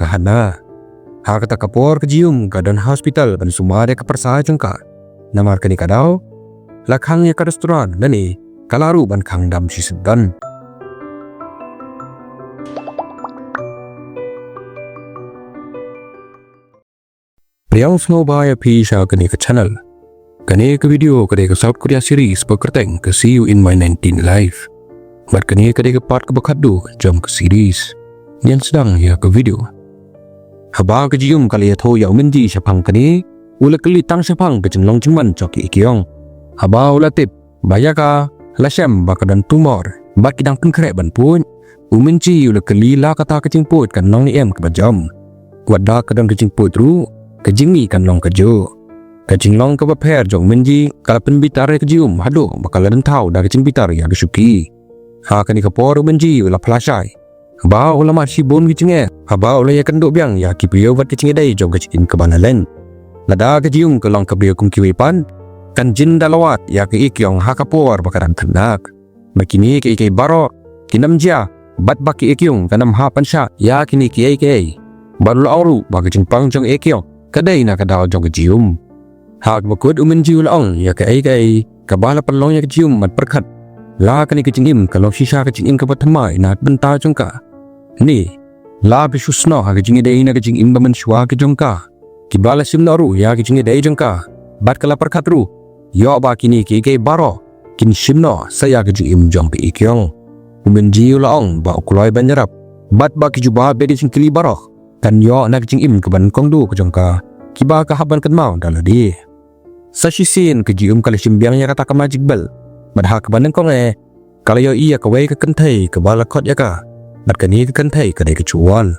kahana. Hakata kapor kejium kadan hospital ban sumare ka persa jengka. Namar kani kadau lakhangnya ka restoran dani kalaru ban khang dam si sedan. Priang snow baya pisha kani ka channel. Kani ka video kani ka South Korea series pekerteng ke See You in My 19 Life. Bat kani kani ka part ka bakadu jom ke series. Yang sedang ya ke video. Haba ka jium kali ya tho ya umenji syapang kani ula kali tang syapang ke jenglong jingman choki ikiong. Haba ula tip bayaka lasem bakadan tumor bat kidang pengkrek ban pun umenji ula kali la kata kecing put kan nong ni em ke bajam. Wada kadang kecing put ru kejingi kan long kejo. Kecing long ke baper jong menji kala penbitar kejium hado bakal dan tau dari kecing bitar ya kesuki. Ha kani kapor menji ula pelasai. Haba ula masih bon kecing haba ula ya kenduk biang ya kipio bat kecing dai jong kecing ke banalen. Lada kejium ke long kebrio kum kiwipan kan jin dalawat ya ke ikyong ha kapor bakaran tendak. Bakini ke ikai baro kinamja bat baki ikyong kanam ha pansya ya kini ki ikai. Baru auru bagi kecing pang jong ikyong kadai na kadal jong kejium. Hak bakut umenji ulaong ya ke ai kabala pelong ya kecium mat perkat la kani kecingim kalau sisa kecingim ke pertama na bentar jongka ni la bisusno ha kecingi dei na kecingim bamen shwa ke jongka kibala simnaru ya kecingi dei jongka bat kala perkat ru yo ba kini ke baro kin simno saya kecingim jong pe ikyong umenji ulaong ba ukuloi banjarap bat ba kijuba bedi singkili baro kan yo na kecingim ke ban kongdu ke jongka kiba ka haban kenmau daladi. Sasisin kejium kali simbiangnya kata ka magic bell. Madha ka baneng kong kalau yo iya ka wei ka kentai ka balakot ya ka. Mat kani ka kentai ka dai ka chuan.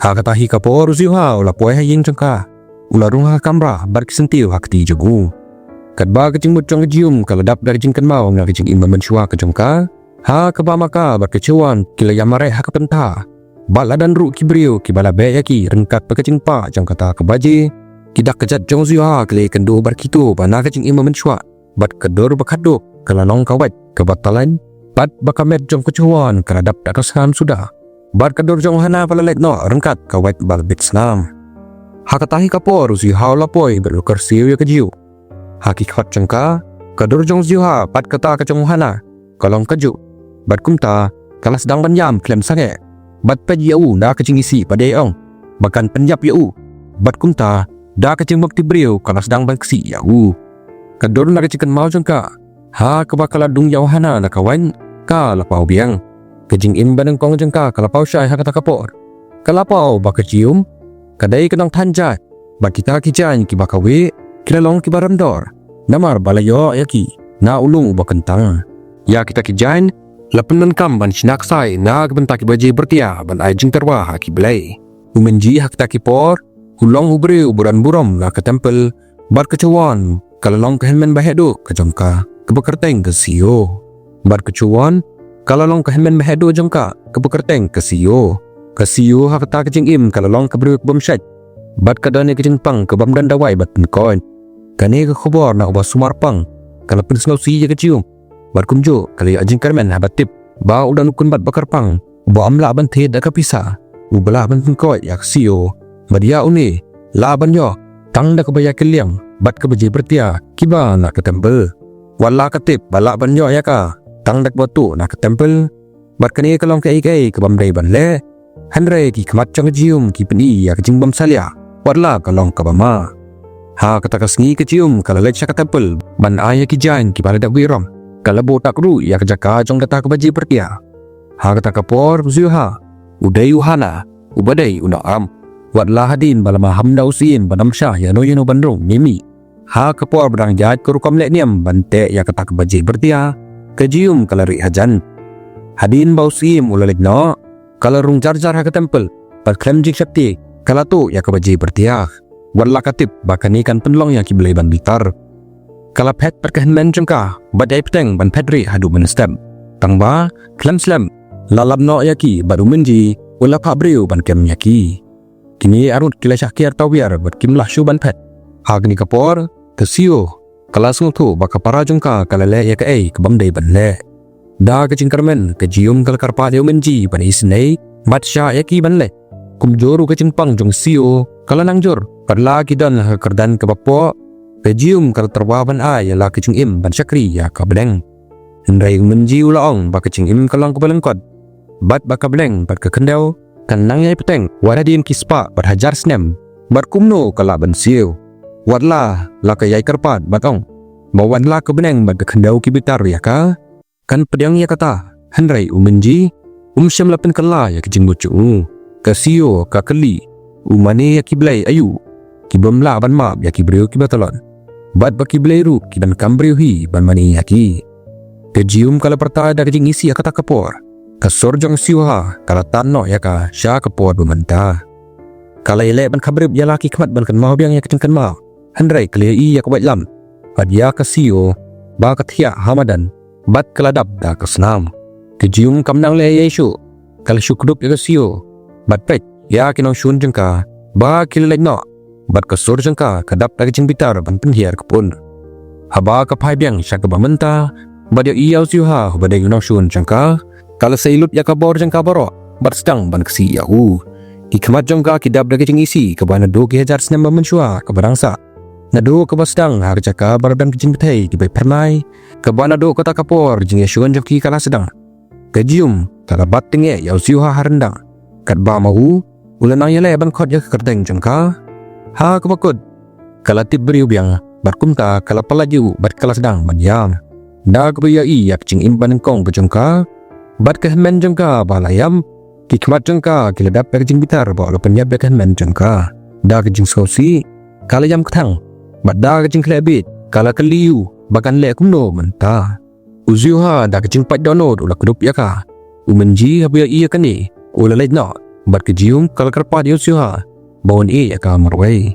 Ha kata hi ka por ziha ula poe ha ying jangka. Ula rung ha kamera bar kisentiu ha kti jogu. Kat ba ka jingmut jong kejium kala dap dari jing kenmau nga ka jing imam menshua ka jangka. Ha ka ba maka bar ka chuan kila yamare ha ka penta. Bala dan ru kibrio kibala be ya ki rengkat pa ka jing pa jang kata ka baji. Kidak kejat jong ziha kele kendo barkitu bana kecing imam menshua bat kedor bakado kala nong kawat kebatalan bat bakamet jong kecuan kala dap dakasan sudah bat kedor jong hana palalet no rengkat kawat balbit snam hakatahi kapor ziha lapoi berlukar siu ya kejiu hakikat jengka kedor jong ziha bat kata kecong hana kalong keju bat kumta kala sedang penyam klem sange bat peji au na kecing isi padeong bahkan penyap yau bat kumta da kecing bakti brio kalau sedang baksi yau. Kador na kecikan mau jengka. Ha kebakala dung yau hana na kawan ka lapau biang. Kecing imban kong jengka kalapau syai ha kata kapor. Kalapau bakecium kadai kenang tanjat. Bakita kijan ki bakawe kilalong ki baramdor. Namar balayo yaki na ulung bakentang. Ya kita kijan lapenan kam ban sinaksai na kebentaki baje bertia ban ai jing terwa ha ki belai. Umenji hak taki por Hulong ubre uburan buram la ke tempel bar kecuan kalalong kehenmen bahedo ke jongka ke bekerteng ke sio bar kecuan kalalong kehenmen bahedo jongka ke bekerteng ke sio ha kata kecing im kalalong ke beri bomsyat bat kadane kecing pang ke bam dan dawai bat penkoin kane ke khobor na ubah sumar pang kalau pensau si je kecium bar kumjo kali ajing kermen habat tip ba udan ukun bat bakar pang ubah amla ban the dak pisa ubala ban penkoit yak sio Badia uni laban yo tang da kebaya keliang bat kebeji bertia kiba nak ke tempel wala ketip balak ban yo ya ka tang dak batu nak ke tempel bat kani kalong ke ikai ke bamdai ban le hanre ki kmat chang jium ki peni ya ke jingbam salia wala kalong ka bama ha kata kasngi ke jium kala le chak tempel ban aya ki jain ki bala dak wiram kala botak ru ya ke jaka jong data ke beji bertia ha kata kapor zuha udai uhana ubadai unaam Wadlah hadin balama hamda usin banam syah ya no yeno bandrung mimi. Ha kapor berang jahat kurukam lek niam bante ya kata kebaji bertia kejium kalari hajan. Hadin bausim ulalik no kalarung jar-jar ha ke tempel pat klemjik syakti kalatu ya kebaji bertia. Wadlah katip bahkan ikan penlong yang kibelai ban bitar. Kala pet perkehenmen jengka badai peteng ban pedri hadu menestem. Tangba klem slam lalab no yaki baru menji ula pabriu ban kem yaki. Kini arut kila syakir tawiar bat kimlah syuban pet. Hagni kapor kesio kelas ngutu baka para jengka kalale ya ke kebamdai ban le. Da ke jingkarmen ke jium kal karpa dia menji ban isnei bat sya ya ki ban le. kumjoru kacing pang jong sio kala nangjor padla kidan kerdan ke bapo pejium kala terwaban ay la kacing im ban syakri ya kableng hendrai menji ulaong ba kacing im kalang kebalengkot bat ba kableng bat ke kendau kan nangyay peteng wadadim kispa bat hajar snem bat kumno kala ban sio wadla la kayay karpat batong bawan la kebeneng bat ke kendau kibitar ya ka kan pedang ya kata hendrai menji syam lapen kala ya kacing bucu kasio kakeli umane ya kiblai ayu kibamla ban map ya kibreu kibatalon bat baki blairu kiban kambreu hi ban mani yaki kejium kala perta ada kajing isi ya kata kapor kasor jong siwa kala tanno ya ka sya kapor bemanta kala ile ban kabreu ya laki kmat ban kan mau biang ya kacing kan mau handrai kle i ya kwat lam bat ya kasio ba kathia hamadan bat kala dab da kasnam kejium kamnang le yesu kala syukdup ya kasio bat pet ya kinong shun jengka ba kilai no bat kasur jengka kadap lagi jeng bitar ban penhiar kepun haba kapai biang syak bamenta bat ya iau siuha badai kinong shun jengka kala seilut ya kabor jengka baro bat sedang ban kesi yahu hikmat jengka kidap lagi jeng isi kabana do ki hajar senam bamensua kabarangsa nado kabasdang har jaka barbang jeng bitai dibai permai kabana do kota kapor jeng yashun jengki kala sedang kejium kala bat tenge yau siuha harendang kat ba mahu ulan ang yale ban khot ya kerdeng jengka ha kabakut kala tibriu biang barkumta kala palaju bat kala sedang banjam da kabaya i yak jing imban kong bejengka bat kehmen jengka balayam kikmat jengka kila dap jing bitar ba lo penyab kehmen jengka da kejing sosi kala yam ketang bat da kejing klebit kala keliu bakan le kumno menta uziuha da kejing pat donod ula kedup ya ka umenji habaya i yakani ula lej no bat kejium kala karpat yusiuha bawon i ya ka marway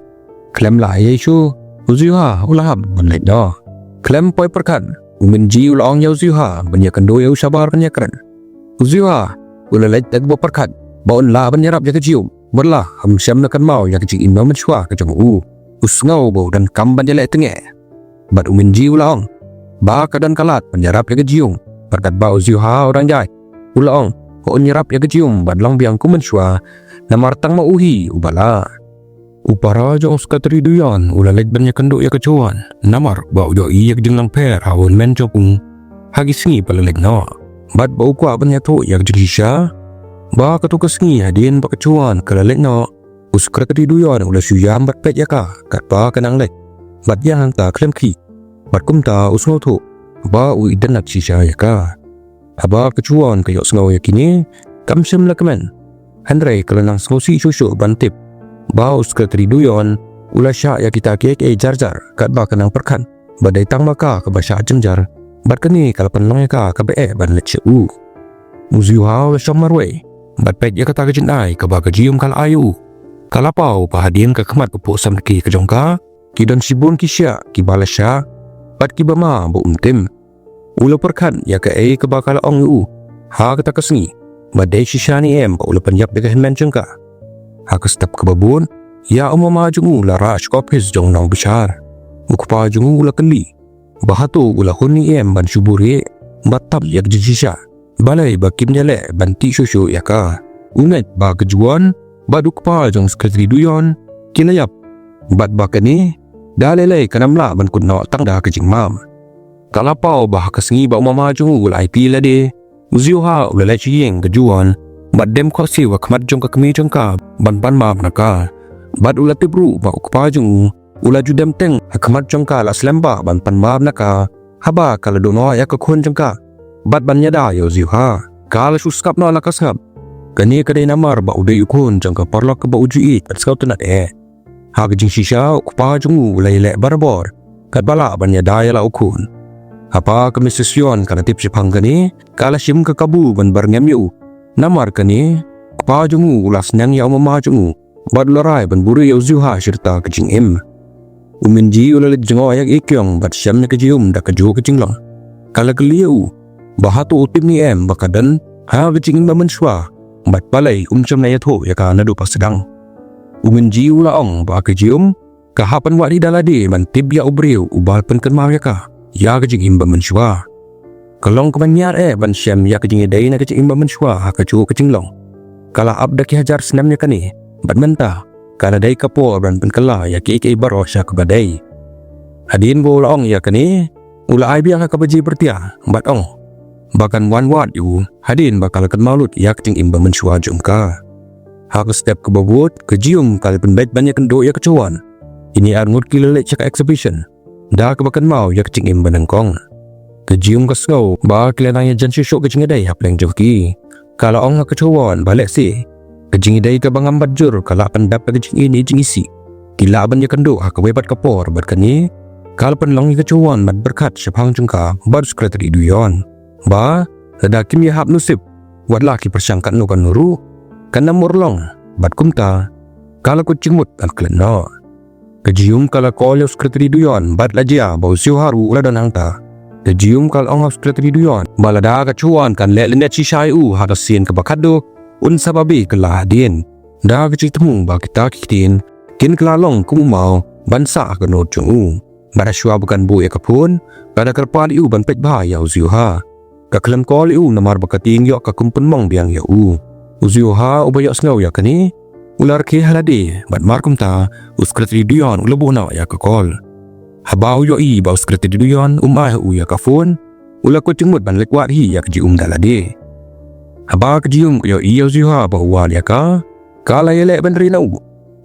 klem la yesu uziuha ulahab ban lej no klem poi perkan umenji ulaong yusiuha ban yakando yu sabar kan yakran uziuha ula lej tagbo perkat bawon la ban yarap ya kejium berlah ham syam na kan mau ya kejing imam shwa ka jong usngau bo dan kamban jale tenge bat umenji ulaong ba kadan kalat ban yarap ya kejium perkat ba uziuha orang jai ulaong ko nyerap ya kejium badlang biang ku mensua namartang mauhi ubala upara jo skatri duyan ulalej ban ya kendo ya kecuan namar ba ujo i ya jenglang per hawon men jopung hagi singi palalej no bad ba ukwa ban ya to ya jisha ba katu kesingi hadin ba kecuan kalalej no uskratri duyan ula suyam bat pet ya ka kat ba kanang lej bad yang ta klem ki bad kumta usno to ba u idan nak shisha ya ka haba kecuan kayo sengau yakini kamsem lakamen handrai kelenang skosi susu bantip baus ke triduyon ula sya ya kita kek jarjar kat ba kenang perkan badai tang maka ke basya jengjar bat keni kala penlong ya ka be ban letse uziuha shamarwe bat pet ya kata kejinai ke ba kejium kala ayu kala pau pahadien ke kemat kepo sam ki kejongka kidon sibun kisya ki balasya bat ki bama bo umtim ula perkan ya ke bakal ong u ha kata kesengi badai sishani ula penyap dekat mencengka ha kestap kebabun ya umama jungu la rash kopis jong nau besar ukpa jungu ula keli bahatu ula huni ban suburi batab yak jisha balai bakim jale banti susu ya ka unget ba kejuan badukpa jong sekretari duyon kinayap bat bakani dalelai kanamla ban kunno tangda kejing mam kalapau bah kesengi ba umama jungu ula IP lade uziuha ula leci yeng kejuan bat dem kosi wa kmat jong ka kemi jongka ban mam naka bat ula tibru ba ukpa jungu ula judem teng hakmat jongka la slemba ban mam naka haba kala dono ya ka khon jongka bat ban yada yo ziuha kala suskap no la kasab kani kadai namar ba ude yukun jongka porlok ka ba uji it skau tunat ha gejing shisha ukpa jungu ula ile barbor kat bala ban yada ya la ukun apa kemisisyon kana tip sipang kani kala sim ke kabu ban barngem yu namar kani pa jungu ulas nang ya mama jungu bad larai ban buri yu zuha shirta kejing uminji ulalit jengo ayak ikyong bat syam na kejium da keju kejinglang kala keliu bahatu utim ni bakadan ha kejing bamenswa bat balai syam na yatho ya kana do pasedang uminji ulaong ba kejium kahapan wadi dalade man tib ya ubriu ubal pen kenmau ya ka ya kejing imba mensua kalong kemanyar ban syam ya kejing dai na kejing imba mensua ha keju kejinglong kala abda ki hajar senamnya kani Bat mentah, kala day kapor ban penkala ya ke baro sya kabadai. Hadin bo laong ya kani, ula ai biang kabaji bertia, bat ong. Bahkan wan wat yu, hadin bakal kan malut ya kecing imba mensyua jumka. Hak step ke babut, ke jium kali penbait banyak kendo ya kecuan. Ini arngut kilelek cak exhibition. Dah kebakan mau ya kecing imba nengkong. Ke jium ke sengau, bah kilananya jan syuk kecing edai hapleng jauki. Kalau ong kecuan balik si. Kecing idai ke bangam bajur kalau pendap kecing ini jing isi. Kila ban ya kendo hak webat kapor berkani. Kalau penlong ya kecuan mat berkat syapang jengka baru sekretari duyon. Ba, sedakim ya hap nusib. Wat laki persangkat nukan nuru. Kana murlong, bat kumta. Kalau kucing mut al keleno. Kejium kalau kolyo sekretari duyon bat lajia bau siu haru ula dan hangta. Kejium kalau ong sekretari duyon balada kecuan kan lek lenet sisai hadas sien kebakado. Un sababi kelah din. Dah kecik temu ba kita kitin. Kin kelalong kumau bansa ke nojung. Bada syua bukan bu ya kapun. Bada kerpal ban pet bahaya uziuha. Kaklam kol namar bakating yok kakumpun mong biang ya Uziuha ubayok sengau ya kani. Ular ke halade bat markum ta uskretri duyon ulabuna ya kakol. Habau yo bau skretri duyon ya kafun. Ula kucingmut ban lekwat hi ya keji dalade. Haba kejium yo uziuha bau ya ka. Kala yelek ban rinau.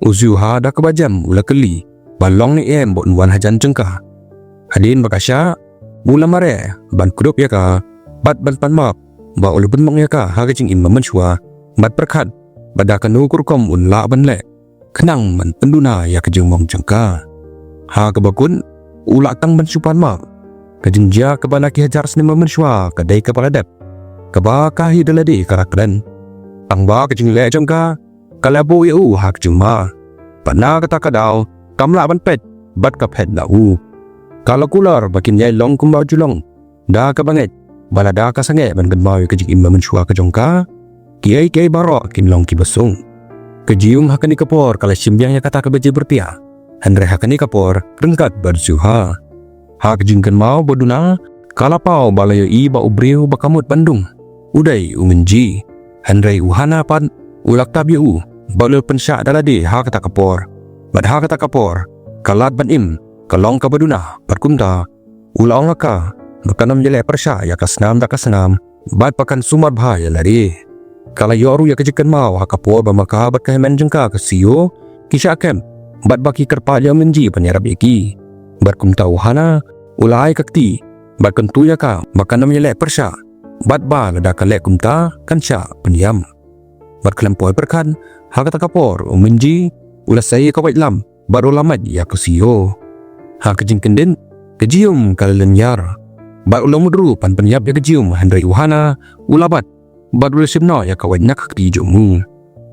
Uziuha dah kebajam ula keli. Balong ni bot wan hajan jengka. Hadin bakasya. Ula mare ban kudup ya ka. Bat ban panmap. Ba ula benmong ya ka ha kecing imam mensyua. Bat perkat. Badakan ukur kom un la ban lek. Kenang man penduna ya kejeng mong jengka. Ha kebakun. Ula tang ban supan map. Kejeng jia kebana ki hajar senima mensyua. Kadai kepaladap. Keba kahi dalade karakren. Tang ba kejeng lek jengka. Kalabo ya ha kejeng ma. Pana kata kadau. Kamla ban pet. Bat kapet la Kalau kular bakin yai long kumbau julong. Da kebanget. Balada ka sange ban genmau kejeng imam mensyua kejongka. Kiai barok kin long ki besung. Kejium hakani kapor kala simbiang ya kata kebeji bertia. Andre hakani kapor rengkat bersuha. Hak jingkan mau boduna kala pau balayo ba ubriu bakamut Bandung. Udai umenji. Andre uhana pan ulak tabiu. Balul pensyak dalade ha kata kapor. Bad ha kata kapor. Kalat ban im kalong ka baduna perkumta. Ulaong aka bakanam jele persya ya kasnam da kasnam. Bad pakan sumar bahaya lari. Kala yoru ya kejikan mau ha kapor bamaka bat kahemen jengka ke siyo. Kisah kem. Bad baki kerpalya menji penyerap iki. Berkumta uhana ulai kakti. Bad kentu ya ka bakanam jele persya. Bad ba lada kalek kumta kansya peniam. Bad kelempoi perkan ha kata kapor menji. Ulas saya kawait lam, baru lamat ya kesiyo. Ha kejing kenden, kejium kalian yar. Bat ulam mudru pan penyap ya kejium handrai uhana, ulabat. Bat ulas simno ya kawait nak kakti jomu.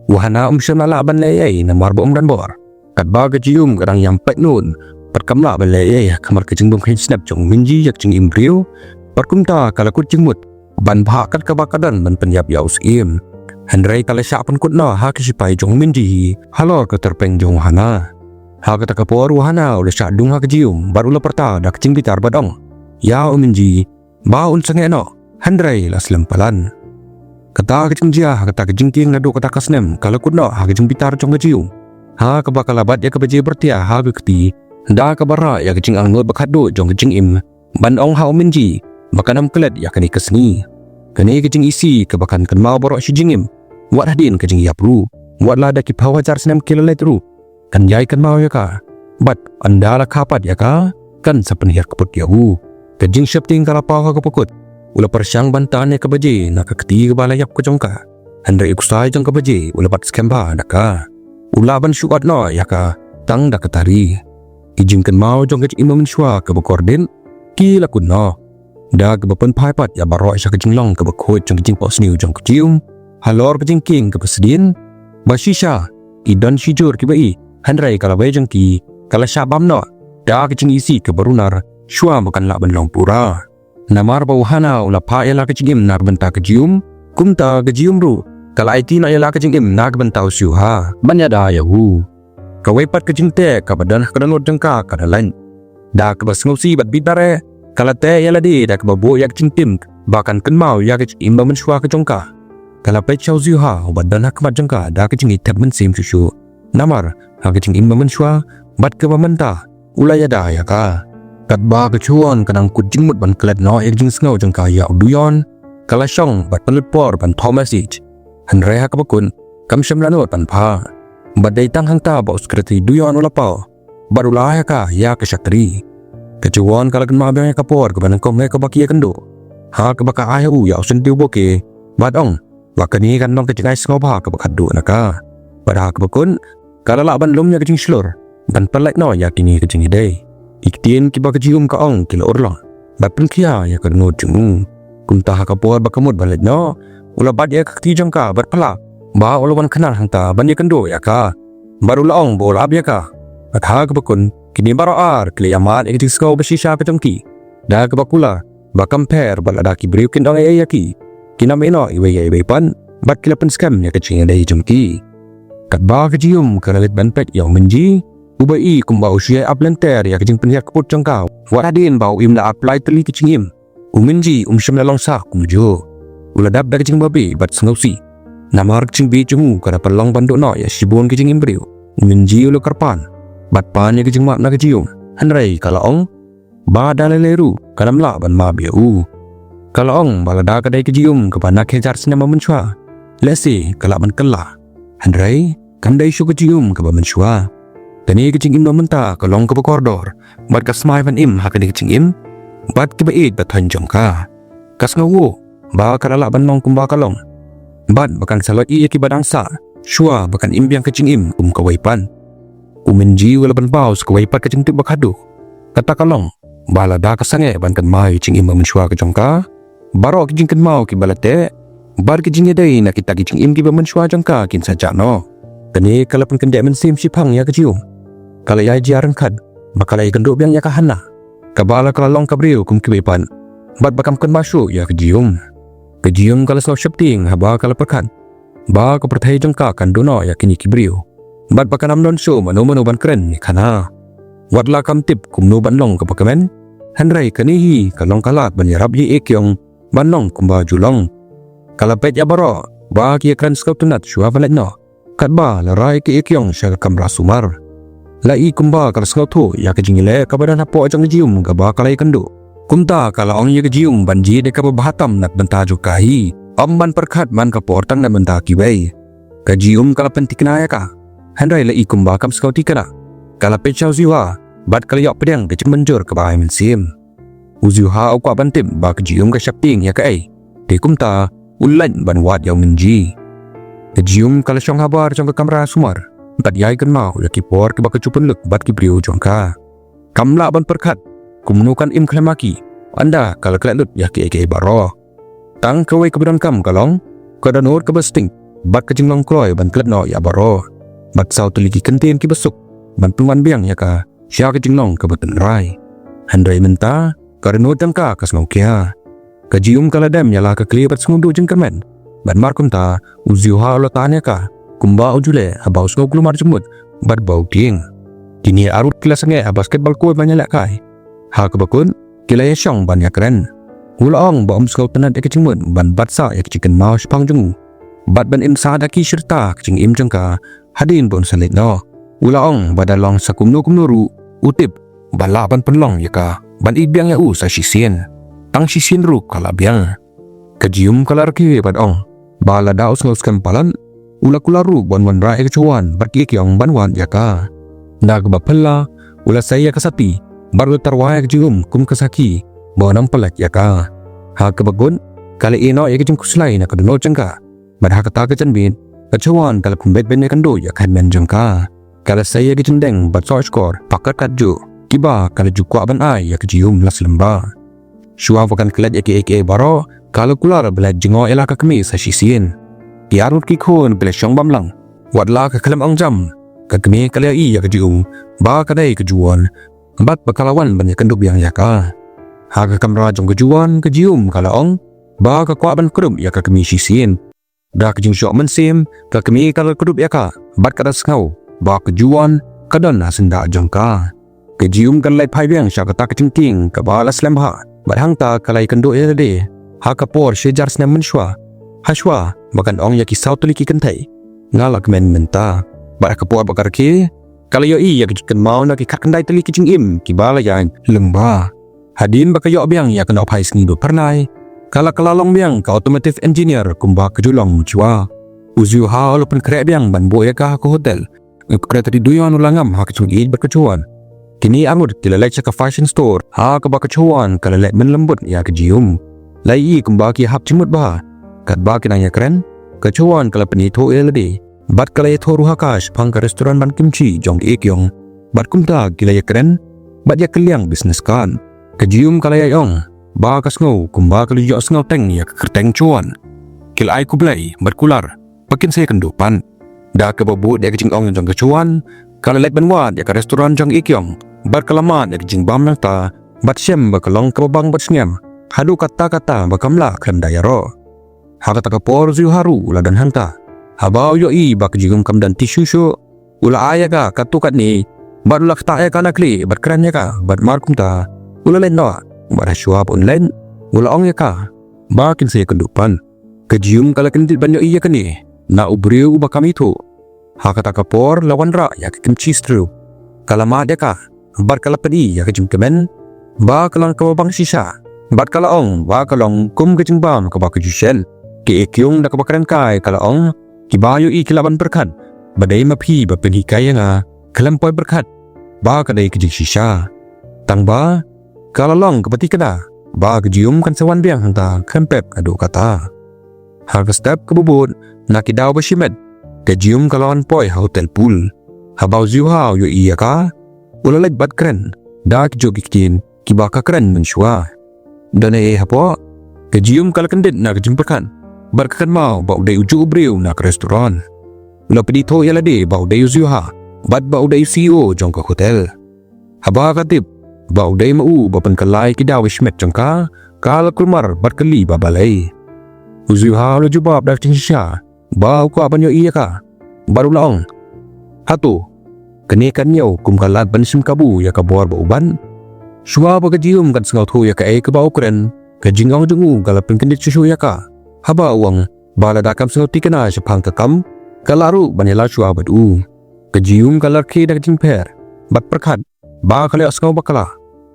Uhana syamala ban layai namar boom dan bor. Kat ba kejium kadang yang pet nun. Perkamla ban layai kamar kejing dong kain snap jong minji yak jing imbriu. Perkumta kala kucing mut. Ban bahakat kabakadan ban penyap ya usim. Handrai kala syak pun kutna ha kesipai jong minji halor ke terpeng jong hana. Ha kata kapor wahana ulah syak dung ha kejium baru la perta dak cing bitar badong. Ya minji ba un sengeno handrai la selempalan. Kata kecing jia ha kata kejing ting nadu kata kasnem kala kutna ha kejing bitar jong kejium. Ha kebakalabat ya kebeji bertia ha kekti. Da kabara ya kecing angnut bakado jong kecing im. Ban ong ha minji bakanam kelet ya kani kesni. Kani kecing isi kebakan kenmau borok si jingim. Wat hadin kejing yapru. Wat lada ki pawajar senam kilalet ru. Kan yai kan mau ya ka. Bat anda la kapat ya ka. Kan sepenhir keput ya Kejing syapting kala pawa kepukut. Ula persyang bantane kebaji nak kekti kebalayap ke jongka. Handai ikusai jong kebaji ula bat skemba daka. Ula ban syuat no ya ka. Tang dak ketari. Ijing kan mau jong kejing imam syua kebakordin. Ki lakun no. Da kebapan paipat ya barok isya kejing long kebakut jong kejing pos niu jong kecium. Halor kejing king kepesedin. Basisha. Idan shijur kibai. Handrai kala wejeng ki. Kala syabam no. Da kejing isi keberunar. Syua bukan lak benlong pura. Namar bauhana ula pa yala kejing im nak benta kejium. Kumta kejium ru. Kala iti na yala kejing im nak bentau syuha. Banyada yahu. Kawepat kejing te kabadan kadanot jengka kadalan. Da kebasngusi bat bitare. Kala te yala di da kebabu yak kejing tim. Bahkan kenmau yak kejing im bamen syua kejongka. Kalapet Chow Ziu Ha badan hakmat jangka dah kecing itap mensim susu. Namar ha kecing imam mensua bat ke pamenta ulaya dah ya ka. Kat ba kecuan kanang kucing mut ban kelat no jing sngau jangka ya duyon. Kala syong bat penlepor ban Thomasich. Han reha ka bakun kam syamlanot ban pha. Badai tang hang ta ba sekretari duyon ulapau. Barulaya ka ya ke syatri. Kecuan kala kan mabang ka por ke banang kom ka bakia kendo. Ha ka baka ayu ya sentiu boke. Badong baka ni kan nong kecing ais ngau ba ka bakadu naka. Pada ka bakun kala la ban lum ya kecing slur. Ban pelak no ya kini kecing idai. Iktien ki ba kecium ka ong kila urlang. Ba penkia ya ka no jungu. Kumta ka por ba kamut ban let no. Ula bad ya ka ti jangka bar pelak. Ba ulawan kenal hang ta ban ya kendo ya ka. Baru la ong bola ab ya ka. At ha ka bakun kini baro ar kli amat kecing skau besisha ka jangki. Da ka bakula ba compare bal ada ki briu kin dong ay ki. Kina meno iwe pan bat kila pen scam ya kecing ada jangki. Kat ba kecium kalalit ban pet yang menji. Ubai kumba usia aplenter ya kecing penyak put jangkau. Waradin bau im la apply teli kecing im. Umenji syam la longsa kumjo. Uladap da kecing babi bat sengausi. Namar kecing bi jungu kada pelong banduk no ya sibun kecing im briu. Umenji ulu karpan. Bat pan ya kecing map na kecium. Hanrai kalaong ba daleleru kanam la ban ma biu. Kalaong balada kadai kecium kepada kejar senama mensua. Lesi kalak ban kelah. Hanrai kandai syu kecium kepada mensua. Tani kecing im menta kalong ke koridor. Bat kasmai van im hakani kecing im. Bat kebait bat hanjong ka. Kas ngawu ba kalala ban nong kumba kalong. Bat bakan salot i ki badang sa. Shua bakan imbiang kecing im kum kawaipan. Umenji wala ban paus kawaipat kecing tip bakadu. Kata kalong bala da kasange ban kan mai kecing im mensua kecong ka. Baro kecing kan mau ki balate. Bar kecing edai nak kita kecing im ki mensua jangka kin saja no. Tani kalapan kendek mensim sipang ya kecium. Kalau ia jiaran kad, bakal ia kenduk biang ya kahana. Kabala kalalong kabriu kum kibepan. Bat bakam kan masuk ya kejium. Kejium kalau slow shifting haba kalau perkan. Ba ko perthai jangka kan dono ya kini kibriu. Bat bakal amnon so manu ban keren ni kana. Watla kam tip kum no ban long ka pakamen. Hanrai kanihi kalong kalat ban yarab ye ekyong ban long kum ba julong. Kalapet ya baro ba ki kran skop tunat shua valet no. Kat ba larai ki ekyong sya kamra sumar. Lai kumba kalau skau tu ya kejingile kabadan hapo ajang jium gaba kalai kendo. Kumta kalau ong ya kejium banji de kaba bahatam nat benta jukai. Ban perkat man ka portang nat benta kiwei. Kejium kalau pentikna ya ka. Handai lai kumba kam skau tikana. Kalau pechau ziwa bat kalau yok pedang kecing menjur ke bahai mensim. Uziha au kwa bantim ba kejium ka shapting ya ka ai. De kumta ulan ban wat yang menji. Kejium kalau syong habar jong ka kamera sumar. Bat yai kan mau ya kipor ke baka cupun luk bat ki briu jongka. Kamla ban perkat kumnukan im klemaki. Anda kalau kelat lut ya ki eke baro. Tang kawai kebedan kam kalong kadanur ke besting bat kecing long kroy ban kelat no ya baro. Bat sau tuliki kentin ki besuk ban penguan biang ya ka. Sya kecing long ke beten rai. Handai menta kadanur jangka kas ngau kia. Kajium kaladem ya la ke kli bat sengudu jengkermen. Ban markum ta uziuha ulatanya ka. Kumba ujule habaus ngau kulumar jemut bat bau ting. Kini arut kila sange basketball ko banyalak kai. Ha kebakun kila ya syong ban ya keren. Ulaong ba skau tanat ya kecing mut ban bat sa ya kecing mau sepang jungu. Bat ban im sa daki syirta kecing im jengka hadin bon salit no. Ulaong badalong sa kumnu utip bala ban penlong ya ka ban ibiang ya sa sisien. Tang sisien ru kala biang. Kajium kalar ki badong. Bala daus ngau skampalan. Ula kularu ban rai kecuan bat ki kyong banwan ya ka. Nag bapella ula saya kasati baru tarwaya kejum kum kasaki bonam pelak ya ka. Ha kebagun kali ino ya kejum kuslai nak dono jengka. Bad ha kata kecenbin kecuan kala kumbet ben kando ya kan men jengka. Kala saya kejendeng bat so skor pakat kaju kiba kala jukwa ban ai ya kejum las lemba. Shua vakan kelat ya ki baro kala kular belat jengo elaka kemi sa sisien. Kiarut ki khon bele syong bamlang wadla ka kalam ang jam ka kemi kalya i ya kejium ba kadai kejuan bat bakalawan banyak kenduk yang ya ka. Ha ka kamera jong kejuan kejium kalaong ba ka kwa ban krup ya ka kemi sisien. Da kejing syok mensim ka kemi kala krup ya ka bat kada skau ba kejuan kadan asenda jongka. Kejium kan lai phai biang sya ka ta kecing ting ka ba las lembha bat hang ta kalai kenduk ya de. Ha ka por shejar snem menshwa. Hashwa Makan ong ya kisau tu liki kentai. Ngalak men menta. Barak kepuat bakar ke. Kalau yo ya kejikan mau nak ikat kendai teli kicing im. Kibala yang lengba. Hadin baka yo biang ya kena opai sengi pernai. Kalau kelalong biang ka automotive engineer kumba kejulong jua. Uzu ha walaupun kerek biang ban boya ka ke hotel. Kereta di duyan ulangam ha kecung id berkecuan. Kini amud tilalek ke fashion store ha ke berkecuan kalalek menlembut ya kejium. Lai kumba ki hap cimut bah. Kat ba kinanya keren. Kecuan kalau penito elade. Bat kala ya thoru hakash phang ka restoran ban kimchi jong ekyong. Bat kumta kila ya keren. Bat ya keliang bisnes kan. Kejium kala ya yong. Ba ka sngow kumba kala yo sngow teng ya kerteng cuan. Kil ai kublai berkular. Pakin saya kendupan. Dah ke babut ya kecing ong jong kecuan. Kala let benwat ya ka restoran jong ekyong. Bat kalamat ya kecing bam nang ta. Bat syem bakalong ke babang bat sngem. Hadu kata-kata bakamla krem dayaro. Haka takapor ziu haru ula dan hanta. Habau yo i bak jigum kam dan tisu syu. Ula aya ka katukat ni. Bat ula kata aya ka nakli. Bat keren ya ka. Bat markum ta. Ula len doa. Bat hasyua pun len. Ula ong ya ka. Bakin saya kendupan. Kejium kala kendit banyo iya ka ni. Na ubriu bakam itu. Haka takapor lawan ra ya kimchi stru. Kalamat ya ka. Bat kala pedi ya kejim kemen. Ba kalang kababang sisa. Bat kala ong. Ba kalong kum kejim bam kabak kejushel. Ki ekyong na kabakaran kai kala ong. Kibayo i kilaban berkat. Badai mapi bapin hikaya nga. Kelampoi berkat. Ba kadai kejik sisa. Tang ba. Kalalong kapati kada. Ba kejium kan sawan biang hanta. Kempep adu kata. Harga step kebubut. Nakidaw ba shimet. Kejium kalawan poi hotel pool. Habau ziu hao yo iya ka. Ulalay bat keren. Da kejok ikin. Kibaka keren mensyua. Dan hapo. Kejium kalakendit na kejimperkan. Barkakan mau bau day uju ubriu nak restoran. Ula pedito yalade bau day uziuha. Bat bau day CEO jong ka hotel. Haba katip. Bau day mau bapan kalay kidawish met jong ka. Kala kulmar bat kali babalay. Uziuha ula jubab dak cingsya. Bau ko apan yo iya ka. Baru laong. Hatu. Kenekan yo kum kalat bansim kabu ya kabuar bauban. Shua bagajium kan sengaw tu ya ka ay kabau keren. Kajingong jungu galapin kendit susu ya ka. Haba uang, bala dakam sengaw tikana sepang kakam, kalaru banila shua badu. Kejium kalar ke dak jingper, bat perkat, ba kali asngaw bakala.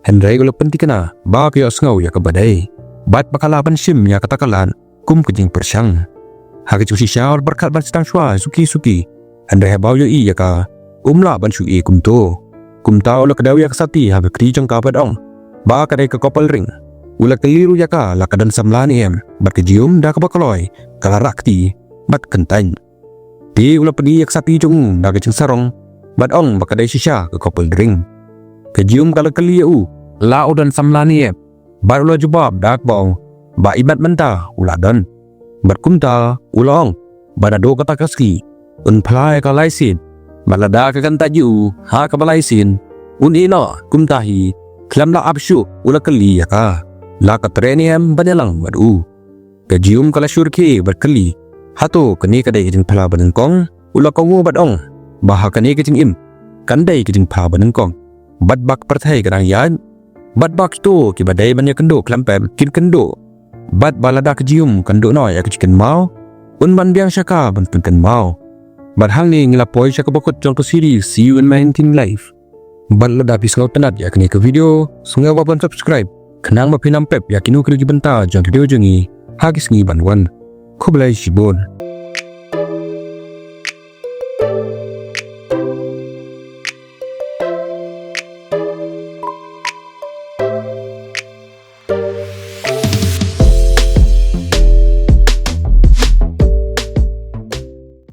Henry galapin tikana, ba kaya asngaw ya kabadai. Bat bakala ban sim ya katakalan, kum kejing persyang. Haka cusi syawar berkat ban setang shua suki-suki. Henry habau yo iya ka, umla ban syui kumto. Kumta ola kadawi ya kasati haka krijang kabadong. Ba kadai ke kopal ring. Ula keliru ya ka lakadan samlani em. Bat kejium dah kabakaloy. Kala rakti. Bat kentany. Di ula pedi yak sapi jung dah kecing sarong. Bat ong bakadai sisya ke kopel drink. Kejium kala keli u. Lau dan samlani em. Bat ula jubab dak bong. Ba ibat menta ula dan. Bat kumta ula ong. Bat ado kata kaski. Un pelai ka laisin. Bat lada ke kantaju. Ha ka balaisin. Un ino kumtahi. Kelam la absyu ula keli ya ka. La katreniam banyalang badu. Kejium kala syurki berkeli. Hato kani kadai kejing pala banengkong. Ula kongu badong. Baha kani kejing im. Kandai kejing pala banengkong. Bad bak pertai kadang yan. Bad bak tu ki badai banyak kendo klampem kin kendo. Bad balada kejium kendo no ya kejikan mau. Un ban biang syaka bantunkan mau. Bad hang ni ngilapoi syaka bakut jong ke series See You in My 19 Life. Bad lada pisau tenat ya kini ke video. Sungai wapan subscribe. Kenang mapinam pep yakinu kerja bentar jang video jengi hagis ngi banwan kublai shibon.